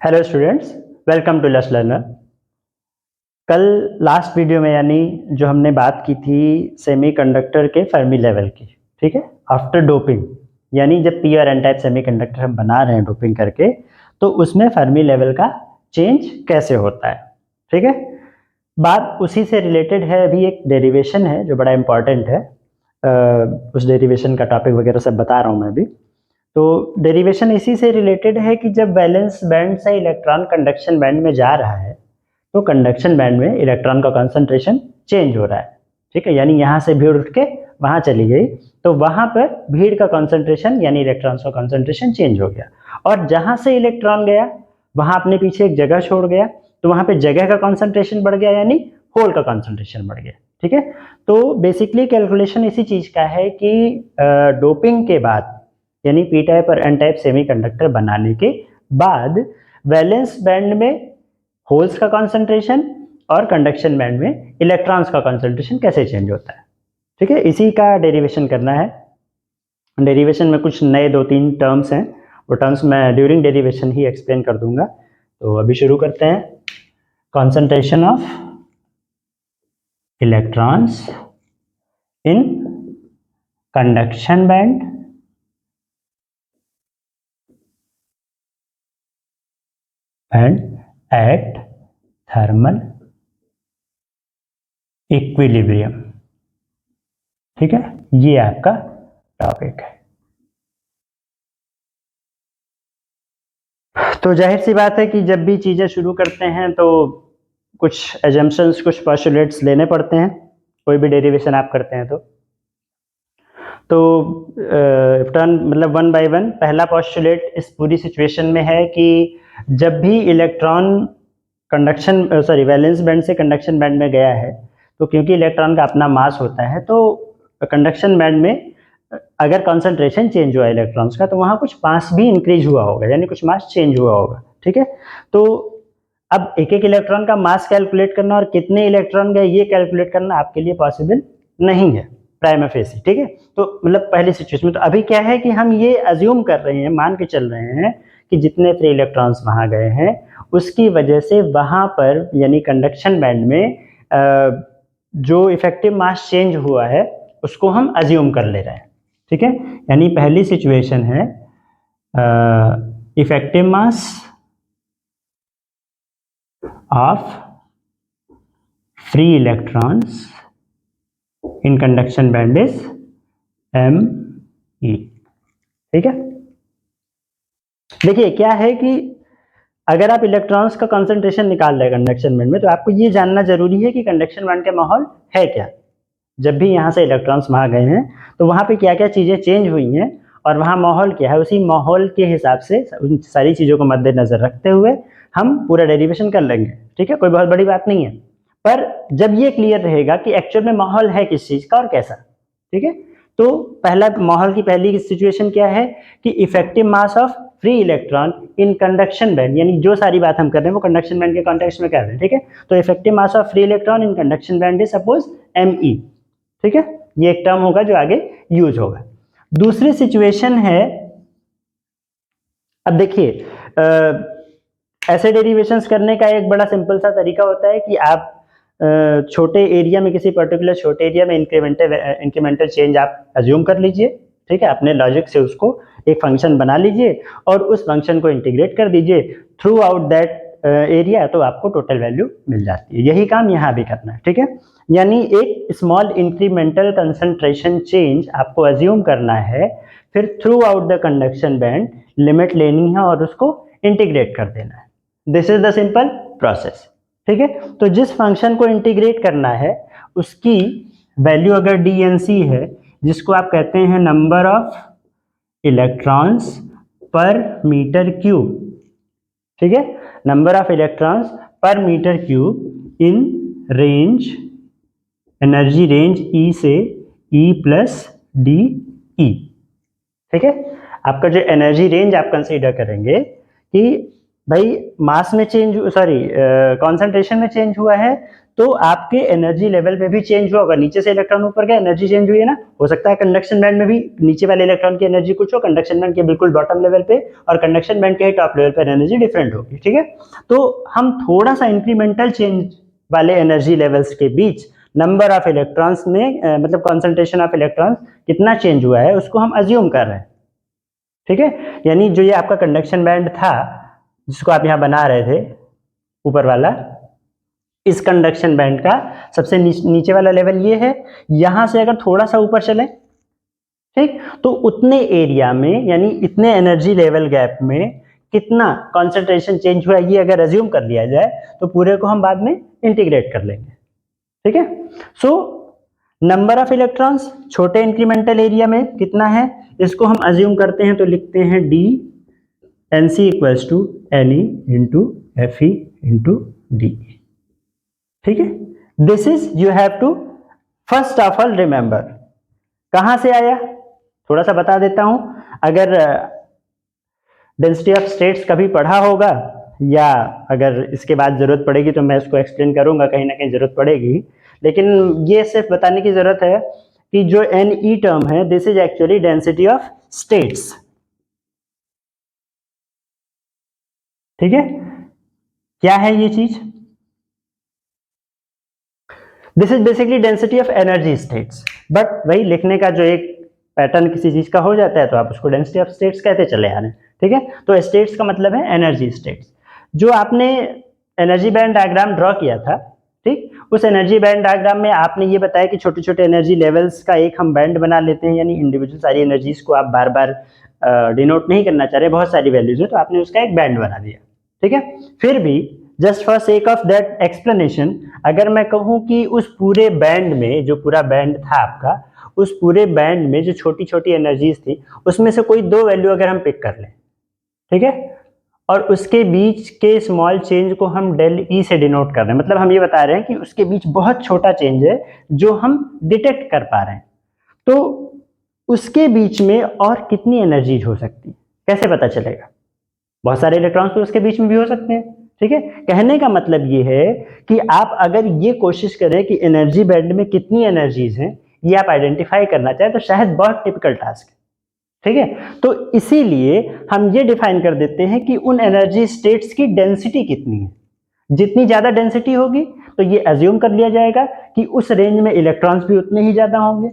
Hello students, welcome to let's learner. कल last video में यानी जो हमने बात की थी सेमीकंडक्टर के फर्मी लेवल की, ठीक है, आफ्टर डोपिंग, यानी जब पी और एन टाइप सेमीकंडक्टर हम बना रहे हैं डोपिंग करके, तो उसमें फर्मी लेवल का चेंज कैसे होता है। ठीक है, बात उसी से रिलेटेड है। अभी एक डेरिवेशन है जो बड़ा इंपॉर्टेंट है, उस डेरिवेशन का टॉपिक वगैरह सब बता रहा हूँ मैं अभी। तो डेरिवेशन इसी से रिलेटेड है कि जब वैलेंस बैंड से इलेक्ट्रॉन कंडक्शन बैंड में जा रहा है तो कंडक्शन बैंड में इलेक्ट्रॉन का कंसंट्रेशन चेंज हो रहा है। ठीक है, यानी यहाँ से भीड़ उठ के वहाँ चली गई तो वहाँ पर भीड़ का कंसंट्रेशन यानी इलेक्ट्रॉन्स का कंसंट्रेशन चेंज हो गया, और जहाँ से इलेक्ट्रॉन गया वहाँ अपने पीछे एक जगह छोड़ गया तो वहाँ पे जगह का कंसंट्रेशन बढ़ गया यानी होल का कंसंट्रेशन बढ़ गया। ठीक है, तो बेसिकली कैलकुलेशन इसी चीज का है कि डोपिंग के बाद यानी पी टाइप और एन टाइप सेमीकंडक्टर बनाने के बाद वैलेंस बैंड में होल्स का कंसंट्रेशन और कंडक्शन बैंड में इलेक्ट्रॉन्स का कंसंट्रेशन कैसे चेंज होता है। ठीक है, इसी का डेरिवेशन करना है। डेरिवेशन में कुछ नए 2-3 टर्म्स हैं, वो टर्म्स मैं ड्यूरिंग डेरिवेशन ही एक्सप्लेन कर दूंगा। तो अभी शुरू करते हैं। Concentration of electrons in conduction band and at thermal equilibrium। ठीक है, ये आपका टॉपिक है। तो जाहिर सी बात है कि जब भी चीजें शुरू करते हैं तो कुछ एजम्पशंस, कुछ पोस्टुलेट्स लेने पड़ते हैं। कोई भी डेरिवेशन आप करते हैं तो टर्न मतलब वन बाय वन। पहला पोस्टुलेट इस पूरी सिचुएशन में है कि जब भी इलेक्ट्रॉन वैलेंस बैंड से कंडक्शन बैंड में गया है तो क्योंकि इलेक्ट्रॉन का अपना मास होता है तो कंडक्शन बैंड में अगर कंसंट्रेशन चेंज हुआ इलेक्ट्रॉन्स का तो वहाँ कुछ मास भी इंक्रीज हुआ होगा, यानी कुछ मास चेंज हुआ होगा। ठीक है, तो अब एक एक इलेक्ट्रॉन का मास कैलकुलेट करना और कितने इलेक्ट्रॉन गए ये कैलकुलेट करना आपके लिए पॉसिबल नहीं है प्राइमा फेसी। ठीक है, तो मतलब पहली सिचुएशन में तो अभी क्या है कि हम ये अज्यूम कर रहे हैं, मान के चल रहे हैं कि जितने फ्री इलेक्ट्रॉन्स वहाँ गए हैं उसकी वजह से वहाँ पर यानी कंडक्शन बैंड में जो इफेक्टिव मास चेंज हुआ है उसको हम अज्यूम कर ले रहे हैं। ठीक है, यानी पहली सिचुएशन है effective mass of free electrons in conduction band is ME। ठीक है, देखिए क्या है कि अगर आप इलेक्ट्रॉन्स का कंसंट्रेशन निकाल रहे हैं कंडक्शन बैंड में तो आपको ये जानना जरूरी है कि कंडक्शन बैंड का माहौल है क्या। जब भी यहाँ से इलेक्ट्रॉन्स वहाँ गए हैं तो वहाँ पे क्या क्या चीज़ें चेंज हुई हैं और वहाँ माहौल क्या है, उसी माहौल के हिसाब से उन सारी चीज़ों को मद्देनजर रखते हुए हम पूरा डेरिवेशन कर लेंगे। ठीक है, कोई बहुत बड़ी बात नहीं है, पर जब ये क्लियर रहेगा कि एक्चुअल में माहौल है किस चीज़ का और कैसा। ठीक है, तो पहला माहौल की पहली सिचुएशन क्या है कि effective mass of free electron in conduction band, यानी जो सारी बात हम कर रहे हैं वो कंडक्शन बैंड के कॉन्टेक्स्ट में कर रहे हैं। ठीक है, तो effective mass of free electron in conduction band is suppose ME। ठीक है, ये एक टर्म होगा जो आगे यूज होगा। दूसरी सिचुएशन है, अब देखिए ऐसे डेरिवेशंस करने का एक बड़ा सिंपल सा तरीका होता है कि आप छोटे एरिया में, किसी पर्टिकुलर छोटे एरिया में इंक्रीमेंटल चेंज आप अज्यूम कर लीजिए। ठीक है, अपने लॉजिक से उसको एक फंक्शन बना लीजिए और उस फंक्शन को इंटीग्रेट कर दीजिए थ्रू आउट दैट एरिया, तो आपको टोटल वैल्यू मिल जाती है। यही काम यहाँ भी करना है। ठीक है, यानी एक स्मॉल इंक्रीमेंटल कंसंट्रेशन चेंज आपको अज्यूम करना है, फिर through out the conduction band limit लेनी है और उसको इंटीग्रेट कर देना है। This is the simple process. ठीक है, तो जिस फंक्शन को इंटीग्रेट करना है उसकी वैल्यू अगर DNC है, जिसको आप कहते हैं number of electrons per metre cube. ठीक है, number of electrons per metre cube in range, energy range E से E+DE। ठीक है, आपका जो एनर्जी रेंज आप कंसीडर करेंगे कि भाई मास में चेंज, सॉरी कॉन्सेंट्रेशन में चेंज हुआ है तो आपके एनर्जी लेवल पे भी चेंज हुआ होगा। नीचे से इलेक्ट्रॉन ऊपर गया, एनर्जी चेंज हुई है ना। हो सकता है कंडक्शन बैंड में भी नीचे वाले इलेक्ट्रॉन की एनर्जी कुछ हो, कंडक्शन बैंड के बिल्कुल बॉटम लेवल पे और कंडक्शन बैंड के टॉप लेवल पर एनर्जी डिफरेंट होगी, ठीक है। तो हम थोड़ा सा इंक्रीमेंटल चेंज वाले एनर्जी लेवल्स के बीच नंबर ऑफ इलेक्ट्रॉन्स में मतलब कॉन्सेंट्रेशन ऑफ इलेक्ट्रॉन्स कितना चेंज हुआ है उसको हम अज्यूम कर रहे हैं, ठीक है। यानी जो ये आपका कंडक्शन बैंड था जिसको आप यहाँ बना रहे थे ऊपर वाला, इस कंडक्शन बैंड का सबसे नीचे वाला लेवल ये है। यहां से अगर थोड़ा सा ऊपर चले, ठीक, तो उतने एरिया में यानी इतने एनर्जी लेवल गैप में कितना कॉन्सेंट्रेशन चेंज हुआ ये अगर अज्यूम कर लिया जाए तो पूरे को हम बाद में इंटीग्रेट कर लेंगे, ठीक है। सो नंबर ऑफ इलेक्ट्रॉन्स छोटे इंक्रीमेंटल एरिया में कितना है इसको हम अज्यूम करते हैं, तो लिखते हैं D N C equals to N E into F E into D, ठीक है। This is you have to first of all remember. कहां से आया थोड़ा सा बता देता हूं। अगर डेंसिटी ऑफ स्टेट्स कभी पढ़ा होगा या अगर इसके बाद जरूरत पड़ेगी तो मैं इसको एक्सप्लेन करूंगा, कहीं ना कहीं जरूरत पड़ेगी, लेकिन ये सिर्फ बताने की जरूरत है कि जो एन ई टर्म है this is actually density of states, ठीक है। क्या है ये चीज? This is basically density of energy states, but वही लिखने का जो एक पैटर्न किसी चीज का हो जाता है तो आप उसको डेंसिटी ऑफ स्टेट्स कहते चले आ रहे हैं, ठीक है। तो स्टेट्स का मतलब है एनर्जी स्टेट्स। जो आपने एनर्जी बैंड डायग्राम ड्रॉ किया था, ठीक, उस एनर्जी बैंड डायग्राम में आपने ये बताया कि छोटे छोटे एनर्जी लेवल्स का एक हम बैंड बना लेते हैं, यानी इंडिविजुअल सारी एनर्जीज को आप बार बार डिनोट नहीं करना चाह रहे, बहुत सारी वैल्यूज है तो आपने उसका एक बैंड बना दिया, ठीक है। फिर भी just for sake of that explanation अगर मैं कहूं कि उस पूरे बैंड में, जो पूरा बैंड था आपका, उस पूरे बैंड में जो छोटी छोटी एनर्जीज थी उसमें से कोई दो वैल्यू अगर हम पिक कर लें, ठीक है, और उसके बीच के स्मॉल चेंज को हम डेल ई से डिनोट कर रहे हैं, मतलब हम ये बता रहे हैं कि उसके बीच बहुत छोटा चेंज है जो हम डिटेक्ट कर पा रहे हैं, तो उसके बीच में और कितनी एनर्जीज हो सकती, कैसे पता चलेगा? बहुत सारे इलेक्ट्रॉन्स तो उसके बीच में भी हो सकते हैं, ठीक है। कहने का मतलब ये है कि आप अगर ये कोशिश करें कि एनर्जी बैंड में कितनी एनर्जीज हैं ये आप आइडेंटिफाई करना चाहें तो शायद बहुत टिपिकल टास्क है, ठीक है। तो इसीलिए हम ये डिफाइन कर देते हैं कि उन एनर्जी स्टेट्स की डेंसिटी कितनी है। जितनी ज्यादा डेंसिटी होगी तो ये अज्यूम कर लिया जाएगा कि उस रेंज में इलेक्ट्रॉन्स भी उतने ही ज्यादा होंगे,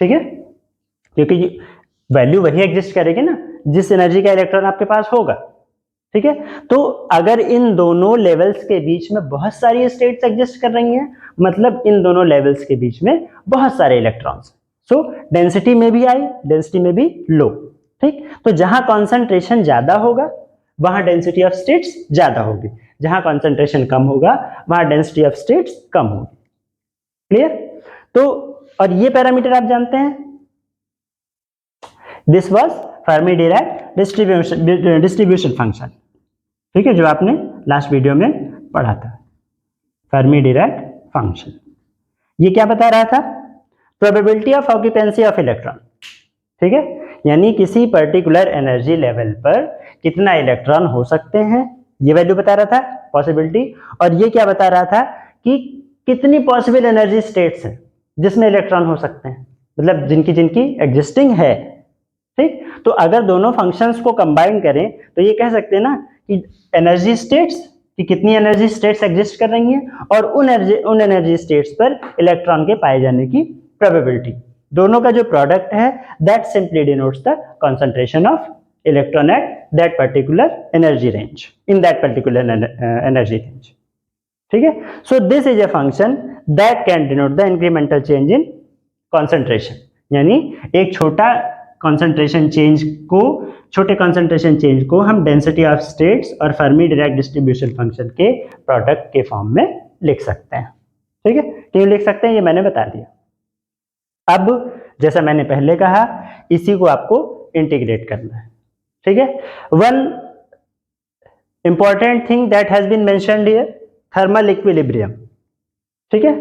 ठीक है, क्योंकि वैल्यू वही एग्जिस्ट करेगी ना जिस एनर्जी का इलेक्ट्रॉन आपके पास होगा, ठीक है। तो अगर इन दोनों लेवल्स के बीच में बहुत सारी स्टेट्स एग्जिस्ट कर रही हैं मतलब इन दोनों लेवल्स के बीच में बहुत सारे इलेक्ट्रॉन्स, सो डेंसिटी में भी हाई, डेंसिटी में भी लो, ठीक। तो जहां कॉन्सेंट्रेशन ज्यादा होगा वहां डेंसिटी ऑफ स्टेट्स ज्यादा होगी, जहां कॉन्सेंट्रेशन कम होगा वहां डेंसिटी ऑफ स्टेट्स कम होगी। क्लियर? तो और ये पैरामीटर आप जानते हैं, this was Fermi Dirac distribution function, ठीक है, जो आपने लास्ट वीडियो में पढ़ा था, फर्मी डिराक फंक्शन। ये क्या बता रहा था? Probability of occupancy of electron, ठीक है, यानी किसी पर्टिकुलर एनर्जी लेवल पर कितना इलेक्ट्रॉन हो सकते हैं ये वैल्यू बता रहा था, पॉसिबिलिटी। और ये क्या बता रहा था कि कितनी पॉसिबल एनर्जी स्टेट्स हैं जिसमें इलेक्ट्रॉन हो सकते हैं, मतलब जिनकी जिनकी एग्जिस्टिंग है, ठीक। तो अगर दोनों फंक्शंस को कंबाइन करें तो ये कह सकते हैं ना कि एनर्जी स्टेट्स कि कितनी एनर्जी स्टेट्स एग्जिस्ट कर रही हैं और उन एनर्जी स्टेट्स पर इलेक्ट्रॉन के पाए जाने की प्रोबेबिलिटी, दोनों का जो प्रोडक्ट है that simply denotes the concentration of electron at that particular energy range, in that particular energy range, ठीक है। So this is a function that can denote the incremental change in concentration, यानी एक छोटा concentration change को, छोटे concentration change को हम density of states और फर्मी डिराक डिस्ट्रीब्यूशन फंक्शन के प्रोडक्ट के फॉर्म में लिख सकते हैं, ठीक है। क्यों लिख सकते हैं ये मैंने बता दिया। अब जैसा मैंने पहले कहा इसी को आपको इंटीग्रेट करना है, ठीक है। One important thing that has been mentioned here, thermal equilibrium, ठीक है।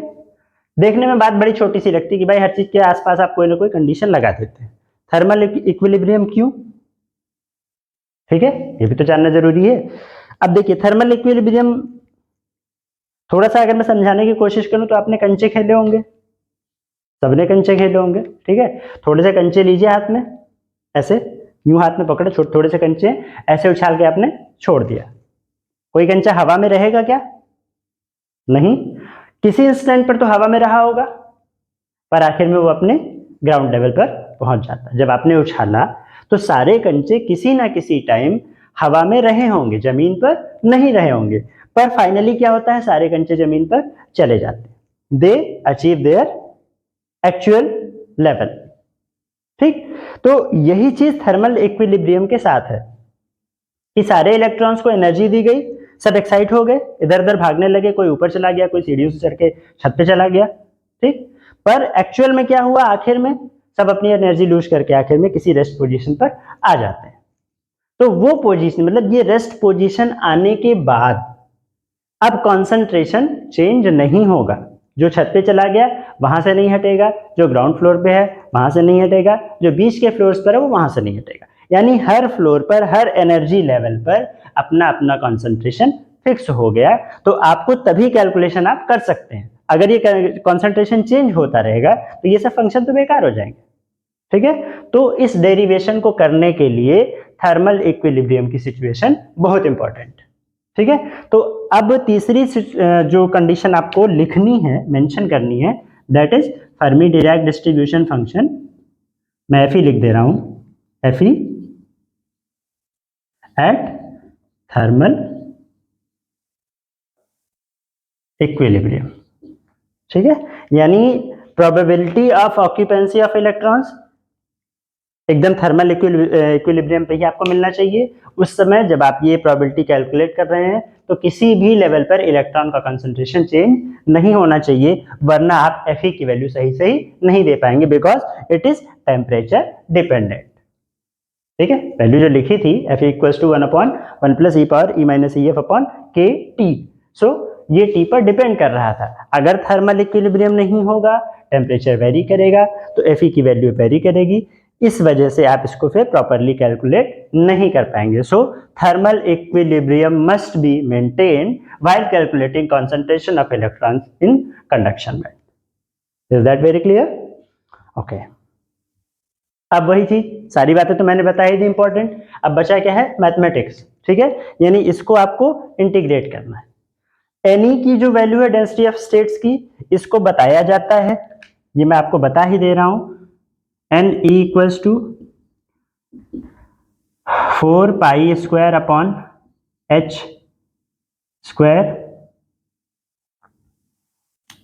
देखने में बात बड़ी छोटी सी लगती है कि भाई हर चीज के आसपास आप कोई ना कोई कंडीशन लगा देते हैं। थर्मल इक्विलिब्रियम क्यों? ठीक है, ये भी तो जानना जरूरी है। अब देखिए थर्मल इक्विलिब्रियम थोड़ा सा अगर मैं समझाने की कोशिश करूं तो आपने कंचे खेले होंगे, सबने कंचे खेले होंगे, ठीक है। थोड़े से कंचे लीजिए हाथ में, ऐसे यूं हाथ में पकड़े, थोड़े से कंचे ऐसे उछाल के आपने छोड़ दिया, कोई कंचा हवा में रहेगा क्या? नहीं, किसी इंस्टेंट पर तो हवा में रहा होगा, पर आखिर में वो अपने ग्राउंड लेवल पर पहुंच जाता। जब आपने उछाला तो सारे कंचे किसी ना किसी टाइम हवा में रहे होंगे, जमीन पर नहीं रहे होंगे, पर फाइनली क्या होता है, सारे कंचे जमीन पर चले जाते हैं, they achieve their actual level. ठीक, तो यही चीज थर्मल इक्विलिब्रियम के साथ है कि सारे इलेक्ट्रॉन्स को एनर्जी दी गई, सब एक्साइट हो गए, इधर उधर भागने लगे, कोई ऊपर चला गया, कोई सीढ़ियों से चढ़ के छत पे चला गया, ठीक। पर एक्चुअल में क्या हुआ, आखिर में सब अपनी एनर्जी लूज करके आखिर में किसी रेस्ट पोजीशन पर आ जाते हैं। तो वो पोजीशन मतलब ये रेस्ट पोजीशन आने के बाद अब कंसंट्रेशन चेंज नहीं होगा, जो छत पे चला गया वहां से नहीं हटेगा, जो ग्राउंड फ्लोर पे है वहां से नहीं हटेगा, जो बीच के फ्लोर्स पर है वो वहां से नहीं हटेगा। यानी हर फ्लोर पर, हर एनर्जी लेवल पर अपना अपना कंसंट्रेशन फिक्स हो गया। तो आपको तभी कैलकुलेशन आप कर सकते हैं। अगर ये कंसंट्रेशन चेंज होता रहेगा तो ये सब फंक्शन तो बेकार हो जाएंगे, ठीक है। तो इस डेरिवेशन को करने के लिए थर्मल इक्विलिब्रियम की सिचुएशन बहुत इंपॉर्टेंट, ठीक है। तो अब तीसरी जो कंडीशन आपको लिखनी है, मेंशन करनी है, that is Fermi Dirac distribution function. मैं एफ लिख दे रहा हूं, एफ एट थर्मल इक्विलिब्रियम, ठीक है। यानी probability of occupancy of electrons एकदम थर्मल इक्विलिब्रियम पे ही आपको मिलना चाहिए। उस समय जब आप ये प्रोबेबिलिटी कैलकुलेट कर रहे हैं तो किसी भी लेवल पर इलेक्ट्रॉन का कंसंट्रेशन चेंज नहीं होना चाहिए, वरना आप Fe की वैल्यू सही सही नहीं दे पाएंगे, because it is temperature dependent, ठीक है। वैल्यू जो लिखी थी Fe equals to 1/1 plus E power E minus E F upon K T, so ये टी पर डिपेंड कर रहा था। अगर थर्मल इक्विलिब्रियम नहीं होगा, टेम्परेचर वेरी करेगा, तो Fe की वैल्यू वेरी करेगी, इस वजह से आप इसको फिर प्रॉपरली कैलकुलेट नहीं कर पाएंगे। So thermal equilibrium must be maintained while calculating concentration of electrons in conduction band. Is that very clear? Okay, अब वही चीज, सारी बातें तो मैंने बता ही दी इंपॉर्टेंट। अब बचा क्या है, मैथमेटिक्स, ठीक है। यानी इसको आपको इंटीग्रेट करना है। एनी की जो वैल्यू है डेंसिटी ऑफ स्टेट्स की, इसको बताया जाता है, ये मैं आपको बता ही दे रहा हूं, N E equals to 4 pi square upon H square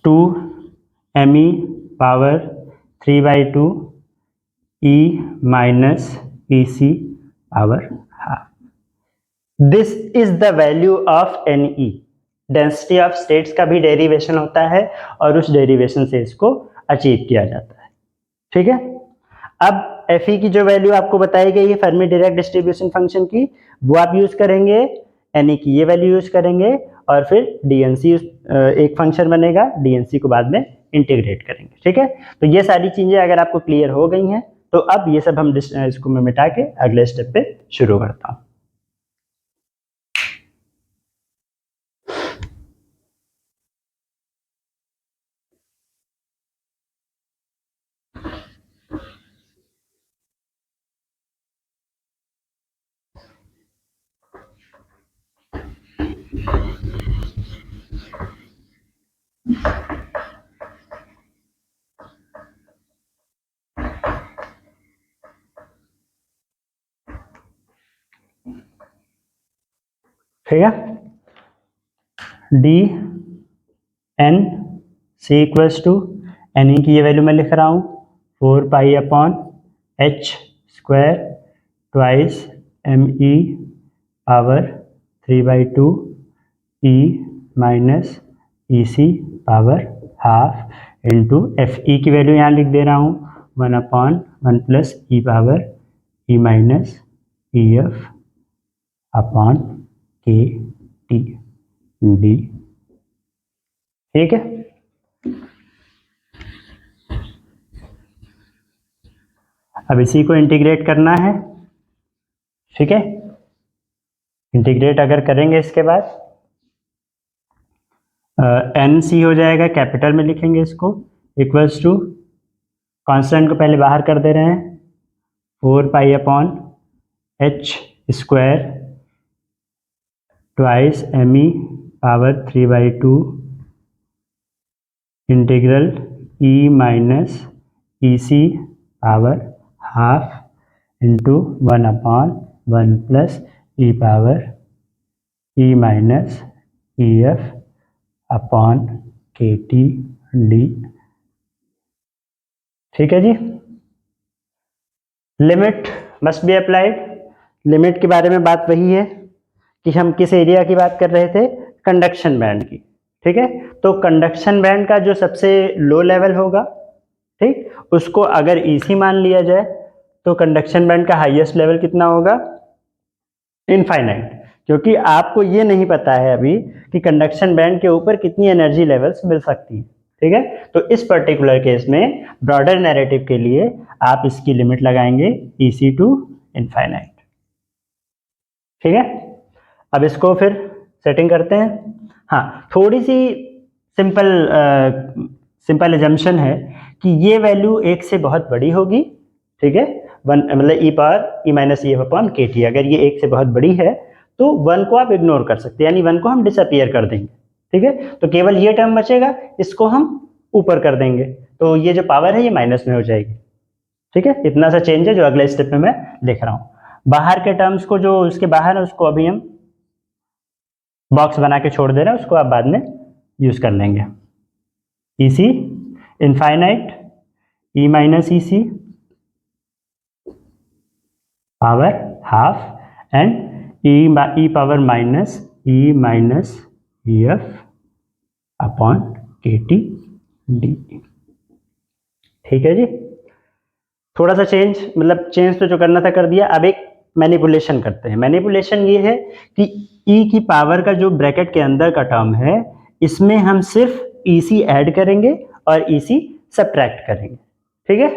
two M E power 3/2 E minus E C power half. This is the value of N E. Density of states का भी डेरिवेशन होता है और उस डेरिवेशन से इसको achieve किया जाता है, ठीक है। अब Fe की जो वैल्यू आपको बताई गई है फर्मी डायरेक्ट डिस्ट्रीब्यूशन फंक्शन की, वो आप यूज करेंगे, Ne की ये वैल्यू यूज करेंगे, और फिर डीएनसी एक फंक्शन बनेगा, डीएनसी को बाद में इंटीग्रेट करेंगे, ठीक है। तो ये सारी चीजें अगर आपको क्लियर हो गई हैं तो अब ये सब हम इसको मैं मिटा के अगले स्टेप पे शुरू करता हूँ। ठीक है, D N C equals to N E की ये वैल्यू मैं लिख रहा हूँ 4 pi upon H square twice M E power 3/2 E minus E C power half into F E की वैल्यू यहाँ लिख दे रहा हूँ 1/1 plus E power E minus E F upon K T D, ठीक है। अब इसी को इंटीग्रेट करना है, ठीक है। इंटीग्रेट अगर करेंगे इसके बाद एन सी हो जाएगा, कैपिटल में लिखेंगे इसको, इक्वल्स टू कांस्टेंट को पहले बाहर कर दे रहे हैं 4 pi upon H square twice M E power 3/2 integral E minus E C power half into 1/1 plus E power E minus E F upon K T D. ठीक है जी। Limit must be applied. Limit के बारे में बात वही है कि हम किस एरिया की बात कर रहे थे, कंडक्शन बैंड की। ठीक है, तो कंडक्शन बैंड का जो सबसे लो लेवल होगा, ठीक, उसको अगर इसी मान लिया जाए तो कंडक्शन बैंड का हाईएस्ट लेवल कितना होगा, इनफाइनाइट। क्योंकि आपको ये नहीं पता है अभी कि कंडक्शन बैंड के ऊपर कितनी एनर्जी लेवल्स मिल सकती है। ठीक है, तो इस पर्टिकुलर केस में ब्रॉडर नैरेटिव के लिए आप इसकी लिमिट लगाएंगे EC टू इनफाइनाइट। ठीक है, अब इसको फिर सेटिंग करते हैं। हाँ, थोड़ी सी सिंपल एजम्पशन है कि ये वैल्यू 1 से बहुत बड़ी होगी। ठीक है, 1 मतलब ई power E minus E F upon K T, अगर ये 1 से बहुत बड़ी है तो 1 को आप इग्नोर कर सकते हैं, यानी 1 को हम डिसअपियर कर देंगे। ठीक है, तो केवल ये टर्म बचेगा, इसको हम ऊपर कर देंगे, तो ये जो पावर है ये माइनस में हो जाएगी। ठीक है, इतना सा चेंज है जो अगले स्टेप में मैं लिख रहा हूँ। बाहर के टर्म्स को, जो उसके बाहर है, उसको अभी हम बॉक्स बना के छोड़ दे रहे हैं, उसको आप बाद में यूज कर लेंगे। EC infinite E minus E C power half and E power minus E minus E F upon K T D. ठीक है जी, थोड़ा सा चेंज, मतलब चेंज तो जो करना था कर दिया। अब एक मैनिपुलेशन करते हैं। मैनिपुलेशन ये है कि ई की पावर का जो ब्रैकेट के अंदर का टर्म है, इसमें हम सिर्फ EC ऐड करेंगे और EC सब्ट्रैक्ट करेंगे। ठीक है,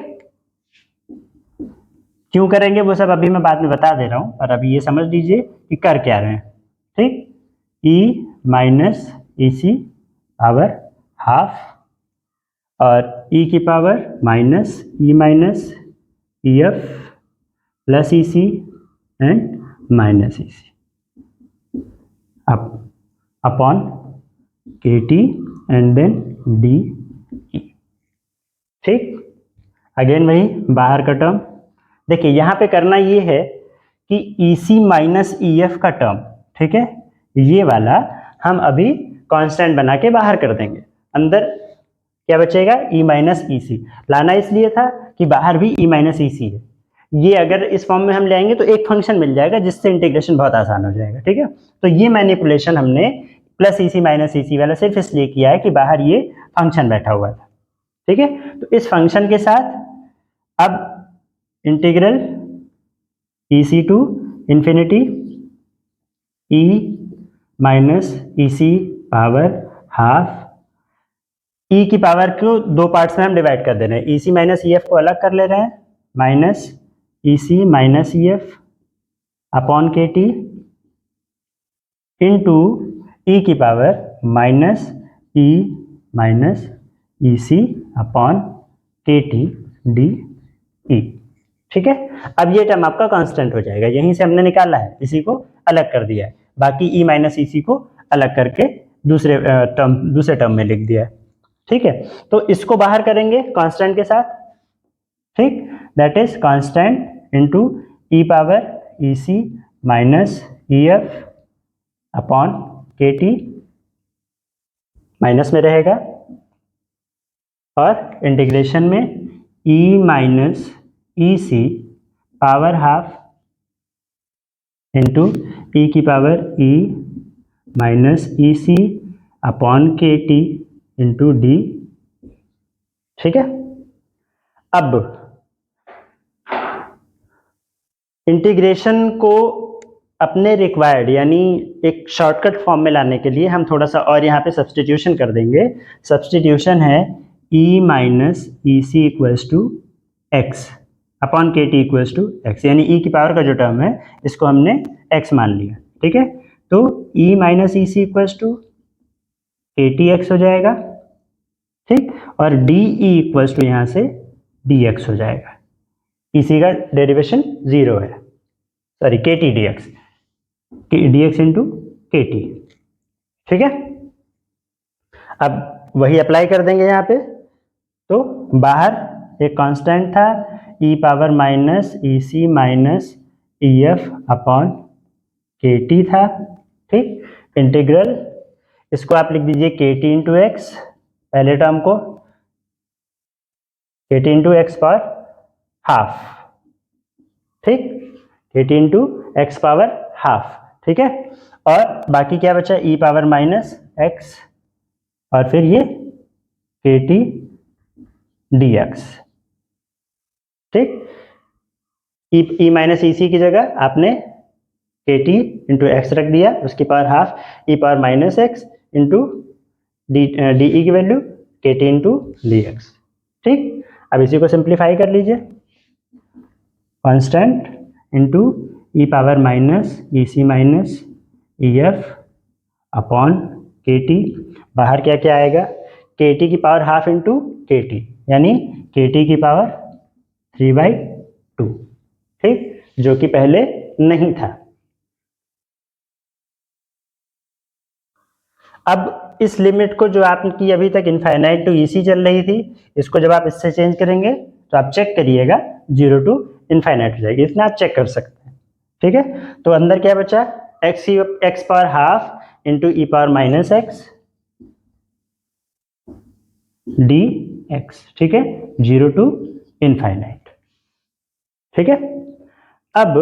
क्यों करेंगे वो सब अभी मैं बाद में बता दे रहा हूं, पर अभी ये समझ लीजिए कि कर क्या रहे हैं। ठीक, E minus EC power half और E की power minus E minus EF plus EC and minus EC upon KT and then DE। ठीक, अगेन वही बाहर का टर्म। देखिए यहाँ पे करना ये है कि EC माइनस EF का टर्म, ठीक है, ये वाला हम अभी कांस्टेंट बना के बाहर कर देंगे। अंदर क्या बचेगा, E माइनस EC। लाना इसलिए था कि बाहर भी E माइनस EC है। ये अगर इस फॉर्म में हम ले आएंगे तो एक फंक्शन मिल जाएगा जिससे इंटीग्रेशन बहुत आसान हो जाएगा। ठीक है, तो ये मैनिपुलेशन हमने प्लस EC माइनस EC वाला सिर्फ इसलिए किया है कि बाहर ये फंक्शन बैठा हुआ था। ठीक है, तो इस फंक्शन के साथ अब integral EC to infinity E minus EC power half. E की पावर को दो पार्ट्स में हम डिवाइड कर दे रहे हैं, EC माइनस EF को अलग कर ले रहे हैं, minus EC minus EF upon KT into E की power minus E minus EC upon KT DE। ठीक है, अब ये टर्म आपका कांस्टेंट हो जाएगा, यहीं से हमने निकाला है, इसी को अलग कर दिया है, बाकी E माइनस EC को अलग करके दूसरे टर्म में लिख दिया है। ठीक है, तो इसको बाहर करेंगे कांस्टेंट के साथ। ठीक, that is constant into E power EC minus EF upon KT, minus में रहेगा, और इंटीग्रेशन में E minus EC power half into E की power E minus EC upon KT into D। ठीक है, अब इंटीग्रेशन को अपने रिक्वायर्ड यानी एक शॉर्टकट फॉर्म में लाने के लिए हम थोड़ा सा और यहाँ पे सब्सटीट्यूशन कर देंगे। सब्सटीट्यूशन है E minus EC equals to X upon KT equals to X, यानी E की पावर का जो टर्म है इसको हमने x मान लिया। ठीक है, तो E minus E C equals to K T X हो जाएगा, ठीक, और डी ई इक्वल्स टू यहाँ से डी एक्स हो जाएगा। इसी का डेरिवेशन 0 है, सॉरी के T D x, D x into K T, ठीक है। अब वही अप्लाई कर देंगे यहाँ पे, तो बाहर एक कांस्टेंट था ई power minus E C minus E F upon K T था, ठीक, इंटीग्रल इसको आप लिख दीजिए के टी इंटू एक्स, पहले टर्म को के T into x power half, ठीक, के T into x power half, ठीक है, और बाकी क्या बचा ई पावर माइनस एक्स और फिर ये के टी डी एक्स, ठीक, ई माइनस ई सी की जगह आपने के टी इंटू एक्स रख दिया, उसकी power half E power minus X into D E की वैल्यू के टी इंटू डी एक्स, ठीक। अब इसी को सिंप्लीफाई कर लीजिए, constant into E power minus E C minus E F upon K T, बाहर क्या क्या आएगा, के टी की power half into K T, यानी के टी की पावर 3/2, ठीक, जो कि पहले नहीं था। अब इस लिमिट को जो आपकी अभी तक इनफाइनाइट टू ईसी चल रही थी, इसको जब आप इससे चेंज करेंगे तो आप चेक करिएगा 0 टू इनफाइनाइट हो जाएगी, इतना आप चेक कर सकते हैं, ठीक है। तो अंदर क्या बचा, X power half into E power minus X D X, ठीक है, 0 टू इनफाइनाइट, ठीक है। अब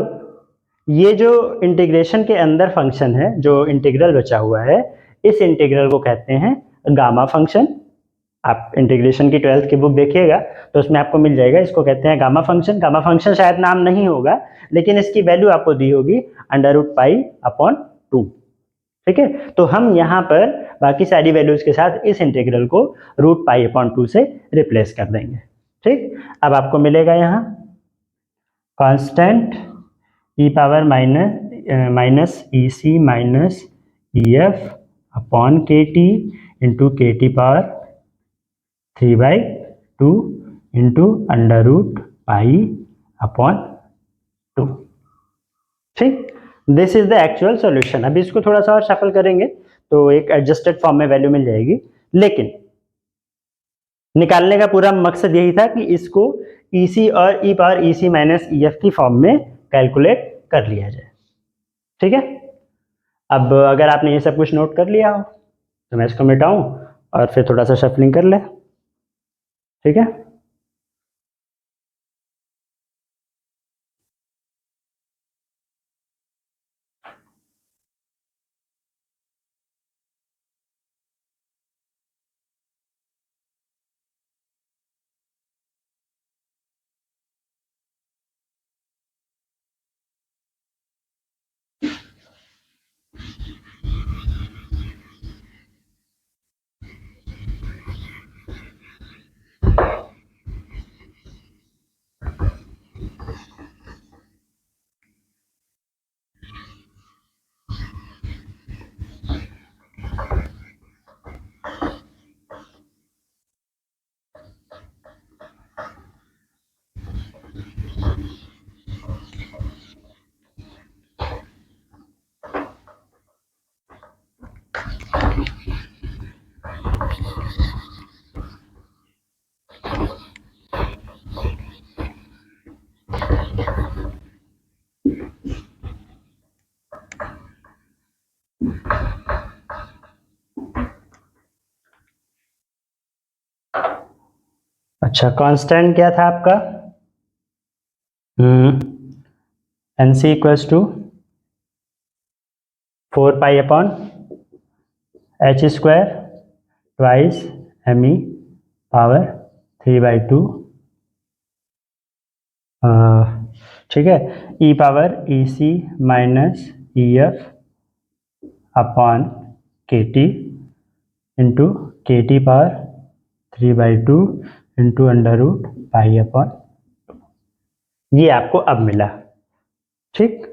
ये जो इंटीग्रेशन के अंदर फंक्शन है, जो इंटीग्रल बचा हुआ है, इस इंटीग्रल को कहते हैं गामा फंक्शन। आप इंटीग्रेशन की 12th की बुक देखिएगा तो उसमें आपको मिल जाएगा, इसको कहते हैं गामा फंक्शन। गामा फंक्शन शायद नाम नहीं होगा, लेकिन इसकी वैल्यू आपको दी होगी √π/2, ठीक है। तो हम यहाँ पर बाकी सारी वैल्यूज के साथ इस इंटीग्रल को √π/2 से रिप्लेस कर देंगे, ठीक। अब आपको मिलेगा यहाँ कांस्टेंट ई power minus E C minus E F upon K T into K T power 3/2 into √π/2, ठीक। This is the actual solution. अभी इसको थोड़ा सा और शफल करेंगे तो एक एडजस्टेड फॉर्म में वैल्यू मिल जाएगी, लेकिन निकालने का पूरा मकसद यही था कि इसको ईसी और ई power E C minus E F की फॉर्म में कैलकुलेट कर लिया जाए, ठीक है। अब अगर आपने ये सब कुछ नोट कर लिया हो तो मैं इसको मिटाऊं और फिर थोड़ा सा शफलिंग कर ले, ठीक है। अच्छा, कांस्टेंट क्या था आपका, N C equals to 4π/h² twice me power 3/2, ठीक है, E power E C minus E F upon K T into K T power 3/2 into √π/2, ये आपको अब मिला, ठीक।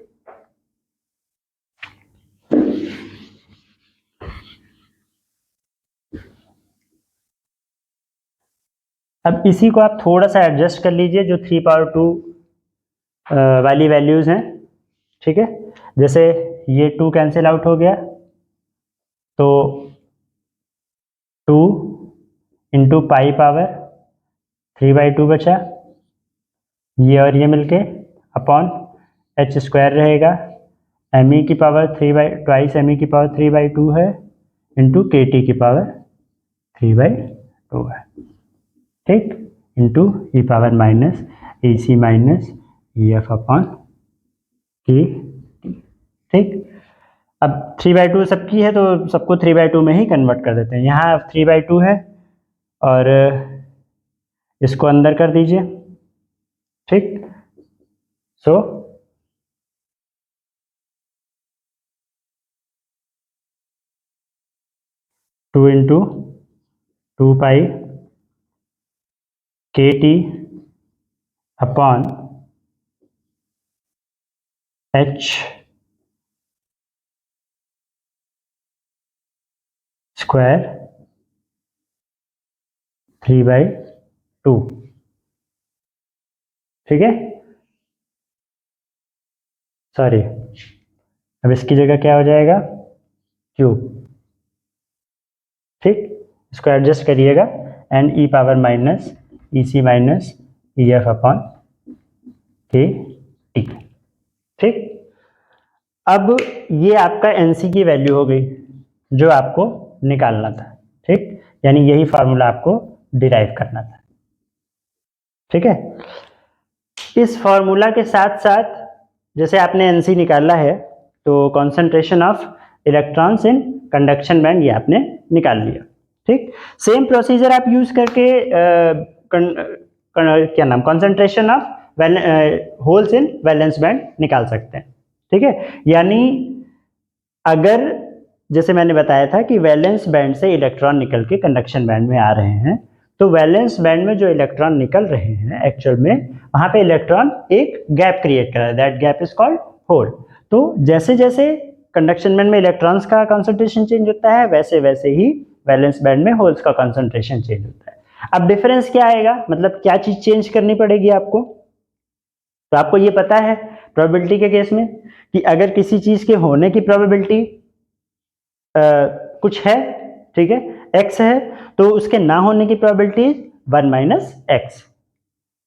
अब इसी को आप थोड़ा सा एडजस्ट कर लीजिए, जो 3 पावर 2 वाली वैल्यूज़ हैं, ठीक है। जैसे ये 2 कैंसिल आउट हो गया, तो 2 इंटू पाई पावर 3/2 बचा, ये और ये मिलके अपॉन एच स्क्वायर रहेगा, एम ई की पावर 3/2 एम ई की पावर 3/2 है, इंटू के टी की पावर 3/2 है, ठीक, इंटू ई पावर माइनस ए सी minus E F upon K T, ठीक। अब 3/2 सबकी है तो सबको 3/2 में ही कन्वर्ट कर देते हैं। यहाँ 3/2 है और इसको अंदर कर दीजिए, ठीक। सो 2 इंटू 2 पाई के टी अपॉन एच स्क्वायर 3/2, ठीक है। सॉरी, अब इसकी जगह क्या हो जाएगा, क्यूब, ठीक। इसको एडजस्ट करिएगा, and E power minus E C minus E F upon K T, ठीक। अब ये आपका एनसी की वैल्यू हो गई जो आपको निकालना था, ठीक, यानी यही फार्मूला आपको डिराइव करना था, ठीक है। इस फार्मूला के साथ साथ जैसे आपने एनसी निकाला है, तो concentration of electrons in conduction band ये आपने निकाल लिया, ठीक। सेम प्रोसीजर आप यूज करके क्या नाम concentration of holes in valence band निकाल सकते हैं, ठीक है। यानी अगर जैसे मैंने बताया था कि वैलेंस बैंड से इलेक्ट्रॉन निकल के कंडक्शन बैंड में आ रहे हैं, तो वैलेंस बैंड में जो इलेक्ट्रॉन निकल रहे हैं एक्चुअल में वहां पे इलेक्ट्रॉन एक गैप क्रिएट कर रहा है, that gap is called hole. तो जैसे जैसे कंडक्शन बैंड में इलेक्ट्रॉन्स का कॉन्सेंट्रेशन चेंज होता है, वैसे वैसे ही वैलेंस बैंड में होल्स का कॉन्सेंट्रेशन चेंज होता है। अब डिफरेंस क्या आएगा, मतलब क्या चीज चेंज करनी पड़ेगी आपको, तो आपको ये पता है प्रोबेबिलिटी के केस में कि अगर किसी चीज के होने की प्रोबेबिलिटी कुछ है, ठीक है, x है, तो उसके ना होने की प्रोबेबिलिटी 1 माइनस एक्स,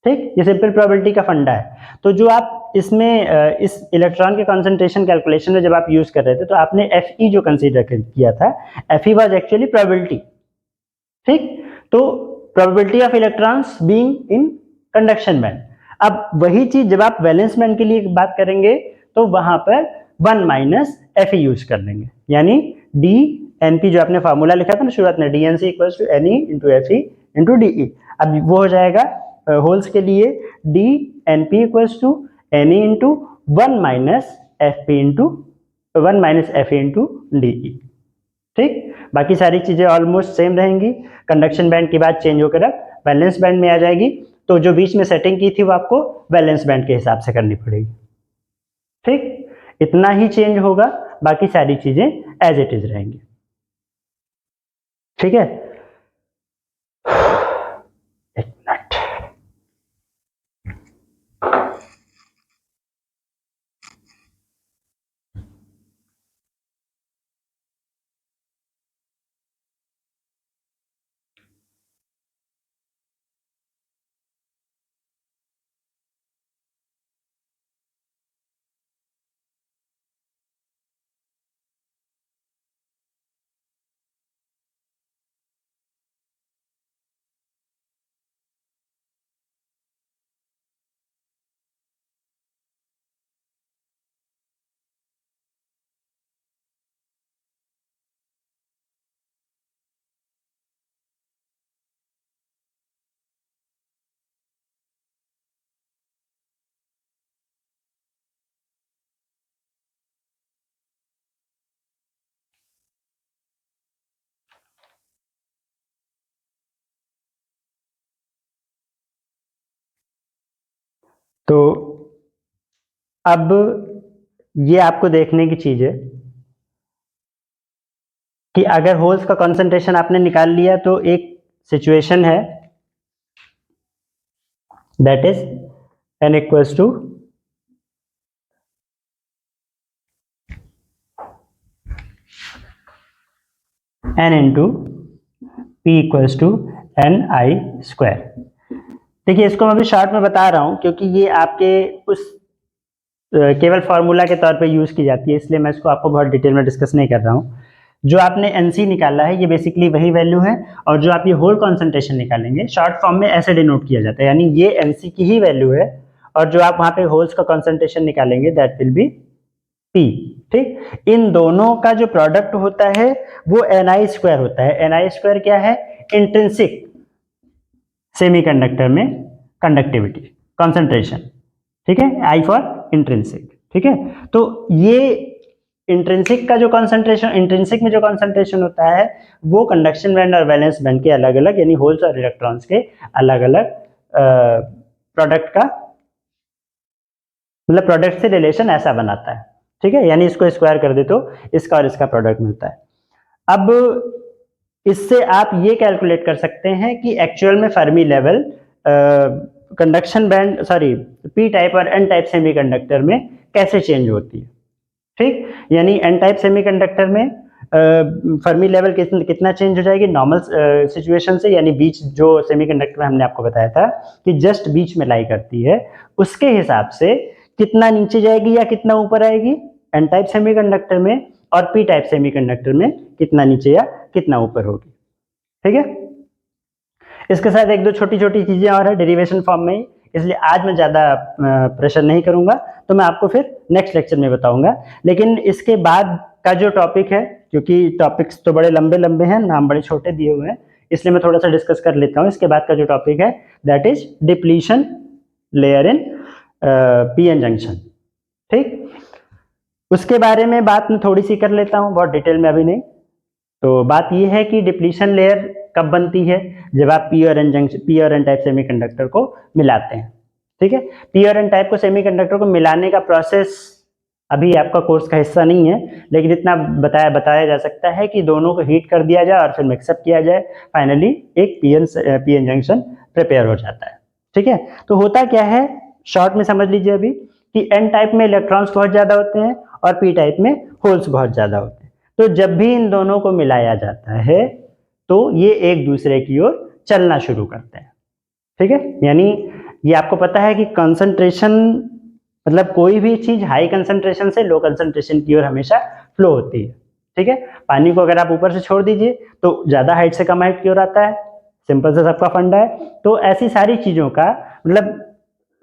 ठीक। ये सिंपल प्रोबेबिलिटी का फंडा है। तो जो आप इसमें इस इलेक्ट्रॉन के कॉन्सेंट्रेशन कैलकुलेशन में जब आप यूज कर रहे थे, तो आपने एफ ई जो कंसीडर किया था, F E was actually probability, ठीक। तो probability of electrons being in conduction band. अब वही चीज जब आप वैलेंस बैंड के लिए बात करेंगे, तो वहां पर 1 माइनस एफ ई यूज कर लेंगे, यानी डी एन पी जो आपने फार्मूला लिखा था ना शुरुआत में, D N C equal to N E into F E into D E. अब वो हो जाएगा होल्स के लिए D N P equals to N E into 1 minus F P into 1 minus F E into D E, ठीक। बाकी सारी चीजें ऑलमोस्ट सेम रहेंगी। कंडक्शन बैंड की बात चेंज होकर अब वैलेंस बैंड में आ जाएगी, तो जो बीच में सेटिंग की थी वो आपको वैलेंस बैंड के हिसाब से करनी पड़ेगी, ठीक। इतना ही चेंज होगा, बाकी सारी चीजें एज इट इज रहेंगी, ठीक है। एक मिनट, तो अब ये आपको देखने की चीज है कि अगर होल्स का कंसंट्रेशन आपने निकाल लिया, तो एक सिचुएशन है that is n equals to n into p equals to N I square. देखिए इसको मैं अभी शॉर्ट में बता रहा हूं क्योंकि ये आपके उस केवल फार्मूला के तौर पे यूज की जाती है, इसलिए मैं इसको आपको बहुत डिटेल में डिस्कस नहीं कर रहा हूं। जो आपने एनसी निकाला है ये बेसिकली वही वैल्यू है, और जो आप ये होल कॉन्सेंट्रेशन निकालेंगे शॉर्ट फॉर्म में ऐसे डिनोट किया जाता है, यानी ये एनसी की ही वैल्यू है, और जो आप वहां पे होल्स का कॉन्सेंट्रेशन निकालेंगे दैट विल बी पी। ठीक, इन दोनों का जो प्रोडक्ट होता है वो एनआई स्क्वायर होता है। एनआई स्क्वायर क्या है? इंट्रिंसिक सेमीकंडक्टर में कंडक्टिविटी कंसंट्रेशन। ठीक है, आई फॉर इंट्रिंसिक। ठीक है, तो ये इंट्रिंसिक का जो कंसंट्रेशन, इंट्रिंसिक में जो कंसंट्रेशन होता है वो कंडक्शन बैंड और वैलेंस बैंड के अलग अलग, यानी होल्स और इलेक्ट्रॉन्स के अलग अलग प्रोडक्ट का, मतलब प्रोडक्ट से रिलेशन ऐसा बनाता है। ठीक है, यानी इसको स्क्वायर कर दे तो इसका और इसका प्रोडक्ट मिलता है। अब इससे आप ये कैलकुलेट कर सकते हैं कि एक्चुअल में Fermi level conduction band sorry P type और एन टाइप सेमीकंडक्टर में कैसे चेंज होती है। ठीक, यानी एन टाइप सेमीकंडक्टर में फर्मी लेवल कितना चेंज हो जाएगी नॉर्मल सिचुएशन से, यानी बीच जो सेमीकंडक्टर में हमने आपको बताया था कि जस्ट बीच में लाई करती है, उसके हिसाब से कितना नीचे जाएगी या कितना ऊपर आएगी एन टाइप सेमीकंडक्टर में, और पी टाइप सेमीकंडक्टर में कितना नीचे या कितना ऊपर होगी। ठीक है, इसके साथ एक दो छोटी छोटी चीजें और है डेरिवेशन फॉर्म में, इसलिए आज मैं ज्यादा प्रेशर नहीं करूंगा, तो मैं आपको फिर नेक्स्ट लेक्चर में बताऊंगा। लेकिन इसके बाद का जो टॉपिक है, क्योंकि टॉपिक्स तो बड़े लंबे लंबे हैं, नाम बड़े छोटे दिए हुए हैं, इसलिए मैं थोड़ा सा डिस्कस कर लेता हूँ। इसके बाद का जो टॉपिक है that is depletion layer in PN junction. ठीक, उसके बारे में बात मैं थोड़ी सी कर लेता हूँ, बहुत डिटेल में अभी नहीं। तो बात यह है कि डिप्लीशन लेयर कब बनती है? जब आप पी और एन जंक्शन, पी और एन टाइप सेमीकंडक्टर को मिलाते हैं। ठीक है, पी और एन टाइप को सेमीकंडक्टर को मिलाने का प्रोसेस अभी आपका कोर्स का हिस्सा नहीं है, लेकिन इतना बताया जा सकता है कि दोनों को हीट कर दिया जाए और फिर मिक्सअप किया जाए, फाइनली एक पीएन जंक्शन प्रिपेयर हो जाता है। ठीक है, तो होता क्या है शॉर्ट में समझ लीजिए अभी कि एन टाइप में इलेक्ट्रॉन्स बहुत ज्यादा होते हैं और पी टाइप में होल्स बहुत ज्यादा होते हैं। तो जब भी इन दोनों को मिलाया जाता है तो ये एक दूसरे की ओर चलना शुरू करते हैं। ठीक है, यानी ये आपको पता है कि कंसंट्रेशन, मतलब कोई भी चीज हाई कंसंट्रेशन से लो कंसंट्रेशन की ओर हमेशा फ्लो होती है। ठीक है, पानी को अगर आप ऊपर से छोड़ दीजिए तो ज्यादा हाइट से कम हाइट की ओर आता है, सिंपल से सबका फंडा है। तो ऐसी सारी चीजों का मतलब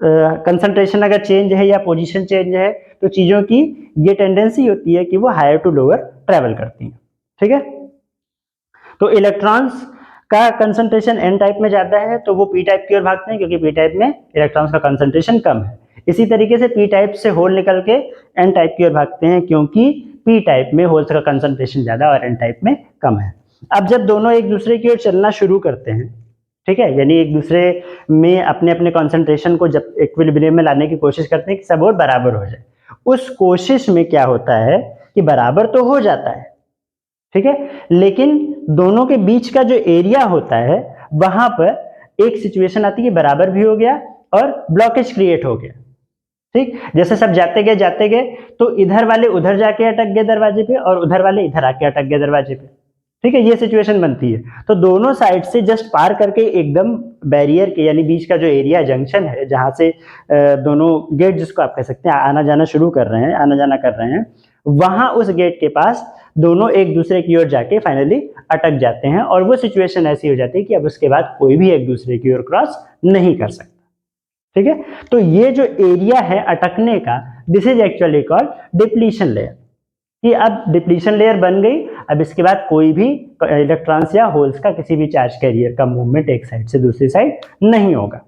कंसंट्रेशन अगर चेंज है या पोजीशन चेंज है तो चीजों की ये टेंडेंसी होती है कि वो हायर टू लोअर ट्रेवल करती हैं। ठीक है, तो इलेक्ट्रॉन्स का कंसंट्रेशन एन टाइप में ज्यादा है तो वो पी टाइप की ओर भागते हैं, क्योंकि पी टाइप में इलेक्ट्रॉन्स का कंसंट्रेशन कम है। इसी तरीके से पी टाइप से होल निकल के एन टाइप की ओर भागते हैं, क्योंकि पी टाइप में होल्स का कंसंट्रेशन ज्यादा और एन टाइप में कम है। अब जब दोनों एक दूसरे की ओर चलना शुरू करते हैं, ठीक है, यानी एक दूसरे में अपने अपने कंसंट्रेशन को जब इक्विलिब्रियम में लाने की कोशिश करते हैं कि सब और बराबर हो जाए, उस कोशिश में क्या होता है कि बराबर तो हो जाता है, ठीक है, लेकिन दोनों के बीच का जो एरिया होता है वहां पर एक सिचुएशन आती है, बराबर भी हो गया और ब्लॉकेज क्रिएट हो गया। ठीक, जैसे सब जाते गए तो इधर वाले उधर जाके अटक गए दरवाजे पे और उधर वाले इधर आके अटक गए दरवाजे पे। ठीक है, ये सिचुएशन बनती है। तो दोनों साइड से जस्ट पार करके एकदम बैरियर के, यानी बीच का जो एरिया जंक्शन है जहां से दोनों गेट जिसको आप कह सकते हैं आना जाना शुरू कर रहे हैं, आना जाना कर रहे हैं, वहां उस गेट के पास दोनों एक दूसरे की ओर जाके फाइनली अटक जाते हैं, और वो सिचुएशन ऐसी हो जाती है कि अब उसके बाद कोई भी एक दूसरे की ओर क्रॉस नहीं कर सकता। ठीक है, तो ये जो एरिया है अटकने का, this is actually called depletion layer. कि अब डिप्लीशन लेयर बन गई, अब इसके बाद कोई भी इलेक्ट्रॉन्स या होल्स का किसी भी चार्ज कैरियर का मूवमेंट एक साइड से दूसरी साइड नहीं होगा।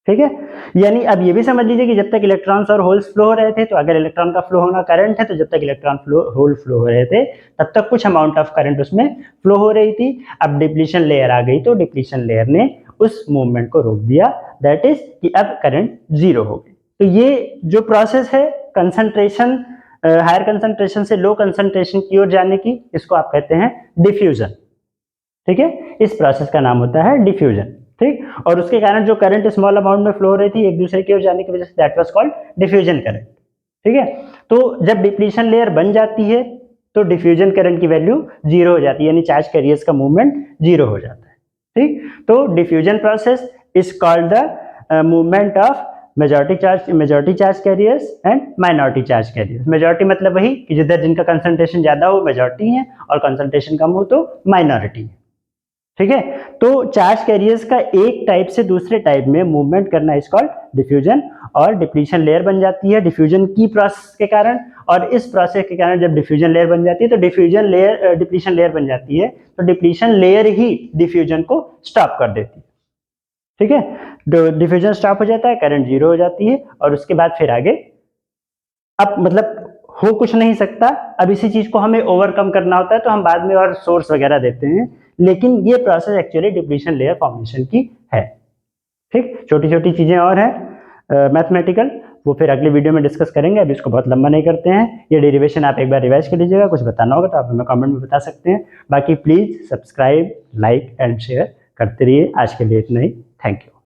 ठीक है, यानी अब ये भी समझ लीजिए कि जब तक इलेक्ट्रॉन्स और होल्स फ्लो हो रहे थे, तो अगर इलेक्ट्रॉन का फ्लो होना करंट है, तो जब तक इलेक्ट्रॉन होल फ्लो हो रहे थे तब तक कुछ अमाउंट ऑफ करंट उसमें फ्लो हो रही थी। अब डिप्लीशन लेयर आ गई तो डिप्लीशन लेयर ने उस मूवमेंट को रोक दिया, दैट इज कि अब करंट जीरो हो गई। तो ये जो प्रोसेस है कंसंट्रेशन, हायर कंसंट्रेशन से लो कंसंट्रेशन की ओर जाने की, इसको आप कहते हैं डिफ्यूजन। ठीक है, इस प्रोसेस का नाम होता है डिफ्यूजन। ठीक, और उसके कारण जो करंट स्मॉल अमाउंट में फ्लो हो रही थी एक दूसरे की ओर जाने की वजह say that was called diffusion current. ठीक है, तो जब डिप्लीशन लेयर बन जाती है तो डिफ्यूजन करंट की वैल्यू 0 हो जाती है, यानी चार्ज कैरियर्स का मूवमेंट 0 हो जाता है। ठीक, तो diffusion process is called the movement of majority charge carriers and minority charge carriers. Majority मतलब वही कि जिधर जिनका कंसंट्रेशन ज्यादा हो मेजॉरिटी है और कंसंट्रेशन कम हो तो माइनॉरिटी है। ठीक है, तो चार्ज कैरियर्स का एक टाइप से दूसरे टाइप में मूवमेंट करना इज कॉल्ड डिफ्यूजन, और डिप्लीशन लेयर बन जाती है डिफ्यूजन की प्रोसेस के कारण, और इस प्रोसेस के कारण जब डिफ्यूजन लेयर बन जाती है तो डिप्लीशन लेयर बन जाती है, तो डिप्लीशन लेयर ही डिफ्यूजन को स्टॉप कर देती है। ठीक है, डिफ्यूजन स्टॉप हो जाता है, करंट 0 हो जाती है, और उसके बाद फिर आगे अब मतलब हो कुछ नहीं सकता। अब इसी चीज को हमें ओवरकम करना होता है तो हम बाद में और सोर्स वगैरह देते हैं, लेकिन ये process actually depletion layer formation की है। ठीक, छोटी छोटी चीजें और हैं मैथमेटिकल, वो फिर अगली वीडियो में डिस्कस करेंगे, अभी इसको बहुत लंबा नहीं करते हैं। ये डेरिवेशन आप एक बार रिवाइज कर लीजिएगा, कुछ बताना होगा तो आप हमें कमेंट में बता सकते हैं। बाकी please subscribe, like and share करते रहिए। आज के लिए इतना ही, थैंक यू।